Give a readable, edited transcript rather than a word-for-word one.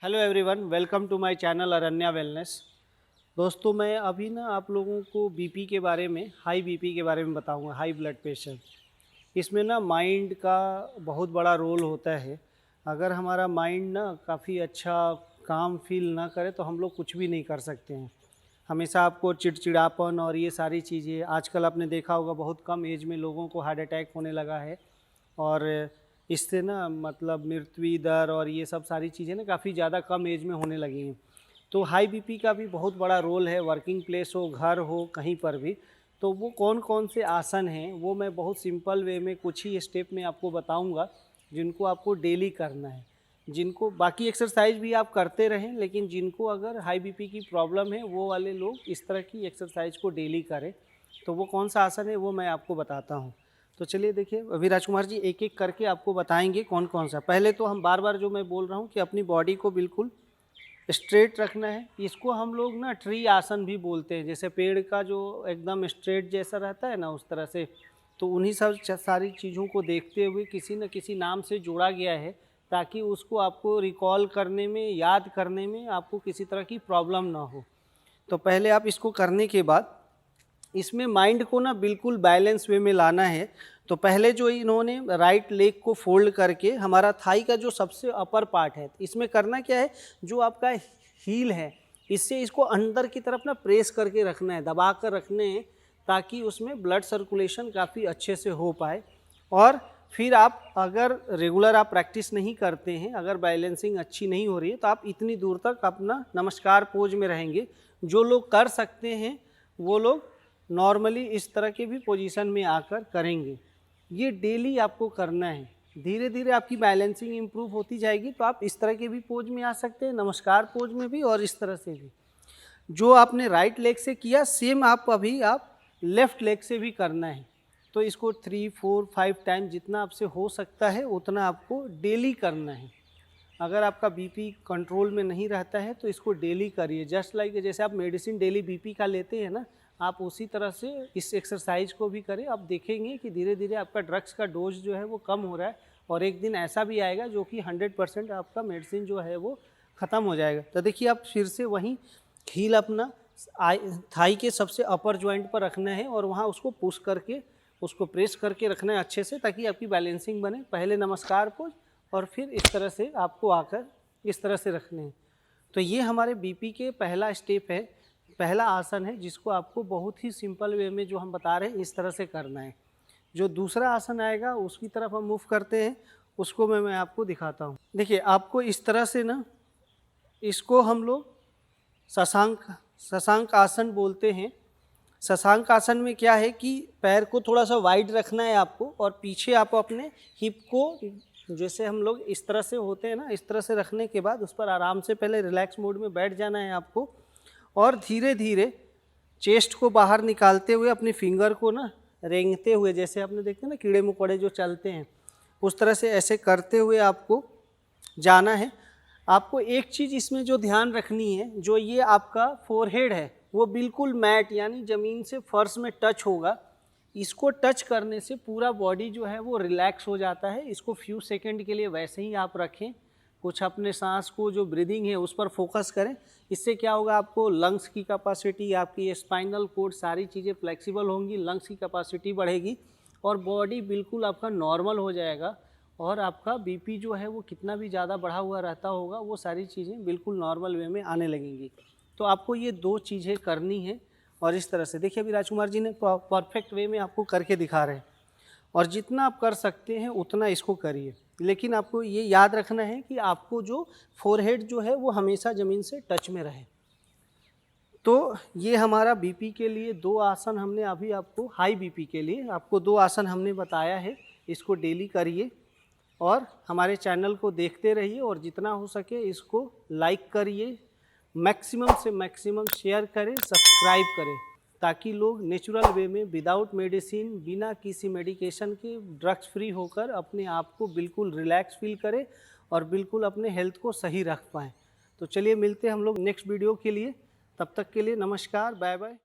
Hello everyone, welcome to my channel Aranya wellness. दोस्तों, मैं अभी ना आप लोगों को बीपी के बारे में, हाई बीपी के बारे में बताऊंगा, हाई ब्लड प्रेशर। इसमें ना माइंड का बहुत बड़ा रोल होता है। अगर हमारा माइंड ना काफ़ी अच्छा काम फील ना करे तो हम लोग कुछ भी नहीं कर सकते हैं। हमेशा आपको चिड़चिड़ापन और ये सारी चीज़ें, आजकल आपने देखा होगा बहुत कम एज में लोगों को हार्ट अटैक होने लगा है। और इससे ना मतलब मृत्यु दर और ये सब सारी चीज़ें ना काफ़ी ज़्यादा कम एज में होने लगी हैं। तो हाई बीपी का भी बहुत बड़ा रोल है, वर्किंग प्लेस हो, घर हो, कहीं पर भी। तो वो कौन कौन से आसन हैं वो मैं बहुत सिंपल वे में कुछ ही स्टेप में आपको बताऊंगा, जिनको आपको डेली करना है। जिनको बाकी एक्सरसाइज भी आप करते रहें, लेकिन जिनको अगर हाई बीपी की प्रॉब्लम है वो वाले लोग इस तरह की एक्सरसाइज को डेली करें। तो वो कौन सा आसन है वो मैं आपको बताता हूँ। तो चलिए देखिए, अभी राजकुमार जी एक एक करके आपको बताएंगे कौन कौन सा। पहले तो हम बार बार जो मैं बोल रहा हूँ कि अपनी बॉडी को बिल्कुल स्ट्रेट रखना है। इसको हम लोग ना ट्री आसन भी बोलते हैं, जैसे पेड़ का जो एकदम स्ट्रेट जैसा रहता है ना, उस तरह से। तो उन्हीं सब सारी चीज़ों को देखते हुए किसी न किसी नाम से जोड़ा गया है, ताकि उसको आपको रिकॉल करने में, याद करने में आपको किसी तरह की प्रॉब्लम ना हो। तो पहले आप इसको करने के बाद इसमें माइंड को ना बिल्कुल बैलेंस वे में लाना है। तो पहले जो इन्होंने राइट लेग को फोल्ड करके, हमारा थाई का जो सबसे अपर पार्ट है, इसमें करना क्या है, जो आपका हील है इससे इसको अंदर की तरफ ना प्रेस करके रखना है, दबा कर रखने हैं, ताकि उसमें ब्लड सर्कुलेशन काफ़ी अच्छे से हो पाए। और फिर आप अगर रेगुलर आप प्रैक्टिस नहीं करते हैं, अगर बैलेंसिंग अच्छी नहीं हो रही है, तो आप इतनी दूर तक अपना नमस्कार पोज में रहेंगे। जो लोग कर सकते हैं वो लोग नॉर्मली इस तरह के भी पोजीशन में आकर करेंगे। ये डेली आपको करना है। धीरे धीरे आपकी बैलेंसिंग इम्प्रूव होती जाएगी, तो आप इस तरह के भी पोज में आ सकते हैं, नमस्कार पोज में भी, और इस तरह से भी। जो आपने राइट लेग से किया, सेम आप लेफ्ट लेग से भी करना है। तो इसको 3, 4, 5 टाइम जितना आपसे हो सकता है उतना आपको डेली करना है। अगर आपका बीपी कंट्रोल में नहीं रहता है तो इसको डेली करिए। जस्ट लाइक जैसे आप मेडिसिन डेली बीपी का लेते हैं ना, आप उसी तरह से इस एक्सरसाइज को भी करें। आप देखेंगे कि धीरे धीरे आपका ड्रग्स का डोज जो है वो कम हो रहा है, और एक दिन ऐसा भी आएगा जो कि 100% आपका मेडिसिन जो है वो ख़त्म हो जाएगा। तो देखिए, आप फिर से वहीं हील अपना थाई के सबसे अपर जॉइंट पर रखना है, और वहाँ उसको पुश करके, उसको प्रेस करके रखना है अच्छे से, ताकि आपकी बैलेंसिंग बने। पहले नमस्कार पोज, और फिर इस तरह से आपको आकर इस तरह से रखने हैं। तो ये हमारे बीपी के पहला स्टेप है, पहला आसन है, जिसको आपको बहुत ही सिंपल वे में जो हम बता रहे हैं इस तरह से करना है। जो दूसरा आसन आएगा उसकी तरफ हम मूव करते हैं, उसको मैं आपको दिखाता हूँ। देखिए, आपको इस तरह से ना, इसको हम लोग शशांक आसन बोलते हैं। शशांक आसन में क्या है कि पैर को थोड़ा सा वाइड रखना है आपको, और पीछे आप अपने हिप को, जैसे हम लोग इस तरह से होते हैं ना, इस तरह से रखने के बाद उस पर आराम से पहले रिलैक्स मोड में बैठ जाना है आपको। और धीरे धीरे चेस्ट को बाहर निकालते हुए अपनी फिंगर को ना रेंगते हुए, जैसे आपने देखते हैं ना कीड़े मकोड़े जो चलते हैं, उस तरह से ऐसे करते हुए आपको जाना है। आपको एक चीज़ इसमें जो ध्यान रखनी है, जो ये आपका फोरहेड है वो बिल्कुल मैट यानी ज़मीन से फर्श में टच होगा। इसको टच करने से पूरा बॉडी जो है वो रिलैक्स हो जाता है। इसको फ्यू सेकंड के लिए वैसे ही आप रखें, कुछ अपने सांस को, जो ब्रीदिंग है उस पर फोकस करें। इससे क्या होगा, आपको लंग्स की कैपेसिटी, आपकी स्पाइनल कोड, सारी चीज़ें फ्लेक्सिबल होंगी, लंग्स की कैपेसिटी बढ़ेगी, और बॉडी बिल्कुल आपका नॉर्मल हो जाएगा। और आपका बीपी जो है वो कितना भी ज़्यादा बढ़ा हुआ रहता होगा, वो सारी चीज़ें बिल्कुल नॉर्मल वे में आने लगेंगी। तो आपको ये दो चीज़ें करनी है। और इस तरह से देखिए, अभी राजकुमार जी ने परफेक्ट वे में आपको करके दिखा रहे हैं, और जितना आप कर सकते हैं उतना इसको करिए। लेकिन आपको ये याद रखना है कि आपको जो फोरहेड जो है वो हमेशा ज़मीन से टच में रहे। तो ये हमारा बीपी के लिए दो आसन हमने अभी आपको, हाई बीपी के लिए आपको दो आसन हमने बताया है। इसको डेली करिए, और हमारे चैनल को देखते रहिए, और जितना हो सके इसको लाइक करिए, मैक्सिमम से मैक्सिमम शेयर करें, सब्सक्राइब करें, ताकि लोग नेचुरल वे में, विदाउट मेडिसिन, बिना किसी मेडिकेशन के, ड्रग्स फ्री होकर अपने आप को बिल्कुल रिलैक्स फील करें, और बिल्कुल अपने हेल्थ को सही रख पाएँ। तो चलिए, मिलते हैं हम लोग नेक्स्ट वीडियो के लिए। तब तक के लिए नमस्कार, बाय बाय।